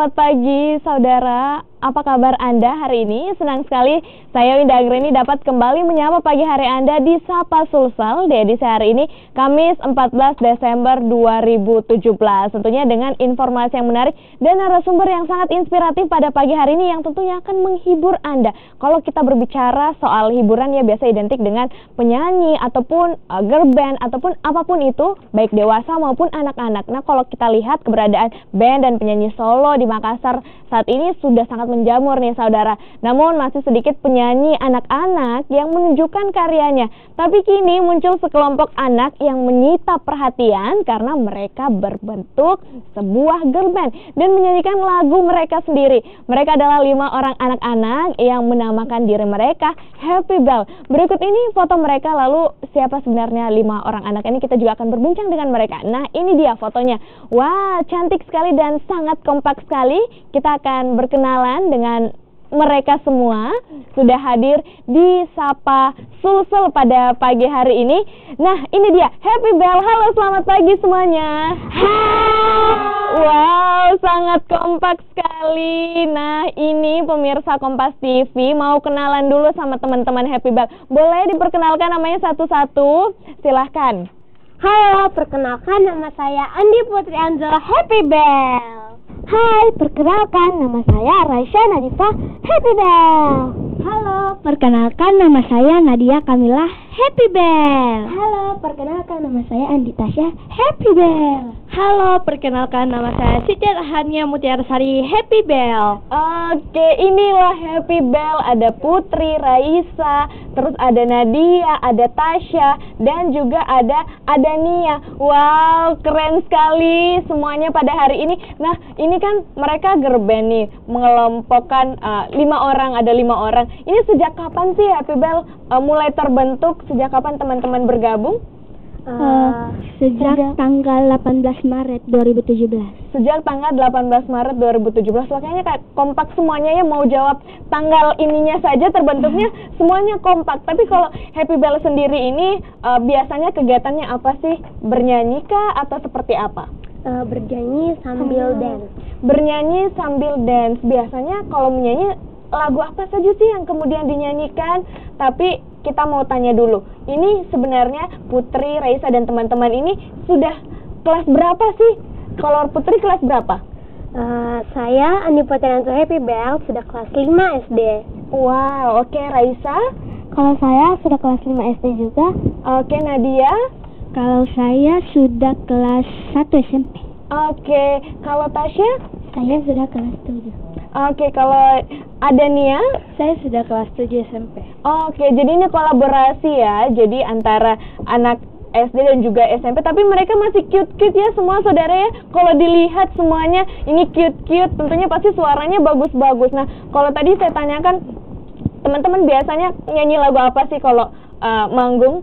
selamat pagi saudara. Apa kabar Anda hari ini? Senang sekali saya Winda Anggreni dapat kembali menyapa pagi hari Anda di Sapa Sulsel di edisi hari ini, Kamis 14 Desember 2017. Tentunya dengan informasi yang menarik dan narasumber yang sangat inspiratif pada pagi hari ini yang tentunya akan menghibur Anda. Kalau kita berbicara soal hiburan ya biasa identik dengan penyanyi ataupun girl band ataupun apapun itu, baik dewasa maupun anak-anak. Nah, kalau kita lihat keberadaan band dan penyanyi solo di Makassar saat ini sudah sangat menjamur nih saudara. Namun masih sedikit penyanyi anak-anak yang menunjukkan karyanya. Tapi kini muncul sekelompok anak yang menyita perhatian karena mereka berbentuk sebuah girl band dan menyanyikan lagu mereka sendiri. Mereka adalah 5 orang anak-anak yang menamakan diri mereka Happy Bell. Berikut ini foto mereka, lalu siapa sebenarnya 5 orang anak ini, kita juga akan berbincang dengan mereka. Nah, ini dia fotonya. Wah, cantik sekali dan sangat kompak sekali. Kita akan berkenalan dengan mereka semua. Sudah hadir di Sapa Sulsel pada pagi hari ini. Nah, ini dia Happy Bell. Halo, selamat pagi semuanya. Wow, sangat kompak sekali. Nah, ini pemirsa Kompas TV mau kenalan dulu sama teman-teman Happy Bell. Boleh diperkenalkan namanya satu-satu? Silahkan. Halo, perkenalkan nama saya Andi Putri Angela Happy Bell. Hai, perkenalkan nama saya Raisya Nadifa Happy Bell. Halo, perkenalkan nama saya Nadia Kamila Happy Bell. Halo, perkenalkan nama saya Andi Tasya Happy Bell. Halo, perkenalkan nama saya Siti Rahania Mutiarasari Happy Bell. Oke, inilah Happy Bell. Ada Putri, Raisa, terus ada Nadia, ada Tasya, dan juga ada Nia. Wow, keren sekali semuanya pada hari ini. Nah, ini kan mereka girl band nih, mengelompokkan 5 orang, ada 5 orang. Ini sejak kapan sih Happy Bell mulai terbentuk? Sejak kapan teman-teman bergabung? Sejak tanggal 18 Maret 2017. Sejak tanggal 18 Maret 2017. Makanya kayak kompak semuanya ya, mau jawab tanggal ininya saja terbentuknya semuanya kompak. Tapi kalau Happy Bell sendiri ini biasanya kegiatannya apa sih? Bernyanyi kah atau seperti apa? Bernyanyi sambil dance. Bernyanyi sambil dance. Biasanya kalau menyanyi lagu apa saja sih yang kemudian dinyanyikan? Tapi kita mau tanya dulu, ini sebenarnya Putri, Raisa, dan teman-teman ini sudah kelas berapa sih? Kalau Putri kelas berapa? Saya Andi Putri Angela Happy Bell sudah kelas 5 SD. Wow, oke. Raisa? Kalau saya sudah kelas 5 SD juga. Oke. Nadia? Kalau saya sudah kelas 1 SMP. Oke. Kalau Tasya? Saya sudah kelas 7. Oke. Kalau ada Nia? Saya sudah kelas 7 SMP. Oke, jadi ini kolaborasi ya. Jadi antara anak SD dan juga SMP, tapi mereka masih cute-cute ya semua saudara ya. Kalau dilihat semuanya ini cute-cute, tentunya pasti suaranya bagus-bagus. Nah, kalau tadi saya tanyakan, teman-teman biasanya nyanyi lagu apa sih kalau manggung?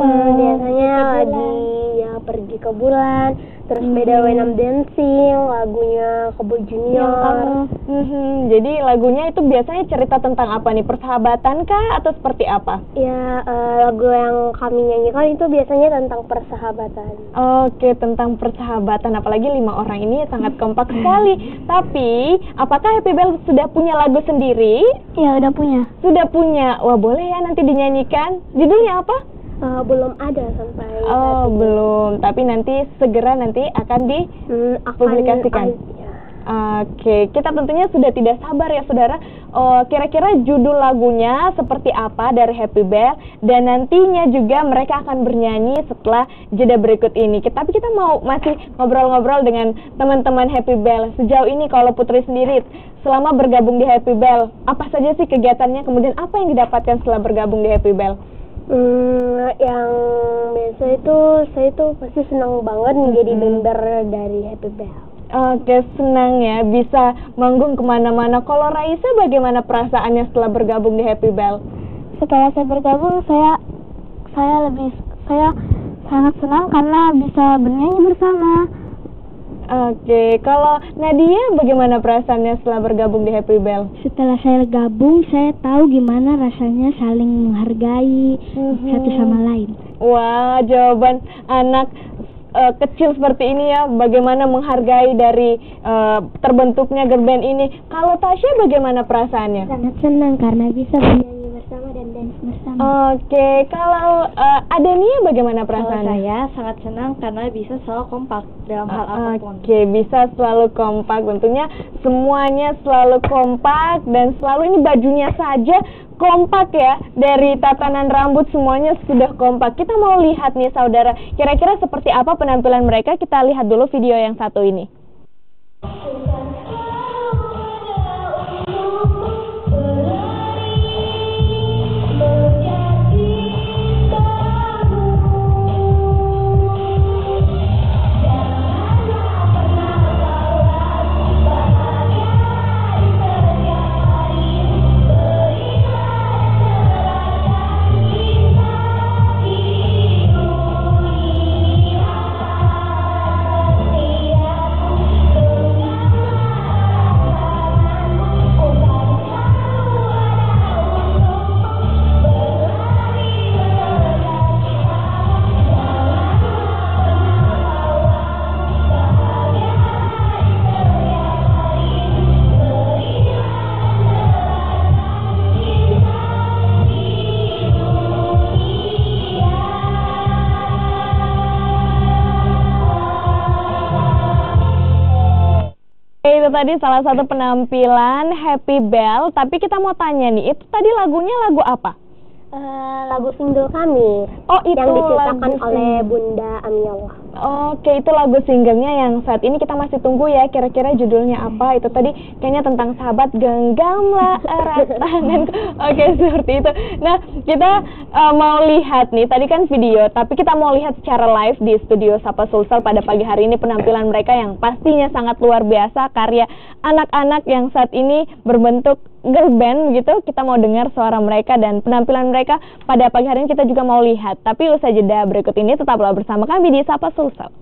Biasanya lagi ya pergi ke bulan, terus beda Wenam Dancing, lagunya Kobo Junior. Jadi lagunya itu biasanya cerita tentang apa nih? Persahabatan kah atau seperti apa? Ya, lagu yang kami nyanyikan itu biasanya tentang persahabatan. Oke, tentang persahabatan. Apalagi 5 orang ini sangat kompak sekali. Tapi, apakah Happy Bell sudah punya lagu sendiri? Ya, udah punya. Sudah punya. Wah, boleh ya nanti dinyanyikan. Judulnya apa? Belum ada sampai belum. Tapi nanti segera nanti akan dipublikasikan. Oke, kita tentunya sudah tidak sabar ya saudara. Kira-kira judul lagunya seperti apa dari Happy Bell, dan nantinya juga mereka akan bernyanyi setelah jeda berikut ini. Tapi kita mau masih ngobrol-ngobrol dengan teman-teman Happy Bell. Sejauh ini kalau Putri sendiri selama bergabung di Happy Bell, apa saja sih kegiatannya, kemudian apa yang didapatkan setelah bergabung di Happy Bell? Yang biasa itu saya itu pasti senang banget menjadi member dari Happy Bell. Oke, senang ya bisa manggung kemana-mana. Kalau Raisa bagaimana perasaannya setelah bergabung di Happy Bell? Setelah saya bergabung, saya sangat senang karena bisa bernyanyi bersama. Oke, kalau Nadia bagaimana perasaannya setelah bergabung di Happy Bell? Setelah saya gabung, saya tahu gimana rasanya saling menghargai satu sama lain. Wah, jawaban anak kecil seperti ini ya, bagaimana menghargai dari terbentuknya girl band ini. Kalau Tasya bagaimana perasaannya? Sangat senang karena bisa bernyanyi bersama dan dance bersama. Oke, kalau Adenia bagaimana Kalau perasaannya? saya sangat senang karena bisa selalu kompak dalam hal apapun. Oke, bisa selalu kompak. Tentunya semuanya selalu kompak dan selalu ini bajunya saja kompak ya. Dari tatanan rambut semuanya sudah kompak. Kita mau lihat nih saudara, kira-kira seperti apa penampilan mereka. Kita lihat dulu video yang satu ini. Itu tadi salah satu penampilan Happy Bell, tapi kita mau tanya nih, itu tadi lagunya lagu apa? Lagu single kami. Oh, itu yang diciptakan lagu oleh Bunda Amiallah. Oke, itu lagu singlenya yang saat ini kita masih tunggu ya, kira-kira judulnya apa. Itu tadi kayaknya tentang sahabat, genggamlah erat tangan. Oke, seperti itu. Nah, kita mau lihat nih, tadi kan video, tapi kita mau lihat secara live di studio Sapa Sulsel pada pagi hari ini penampilan mereka yang pastinya sangat luar biasa, karya anak-anak yang saat ini berbentuk girl band gitu. Kita mau dengar suara mereka dan penampilan mereka pada pagi hari ini kita juga mau lihat. Tapi usai jeda berikut ini tetaplah bersama kami di Sapa Sulsel.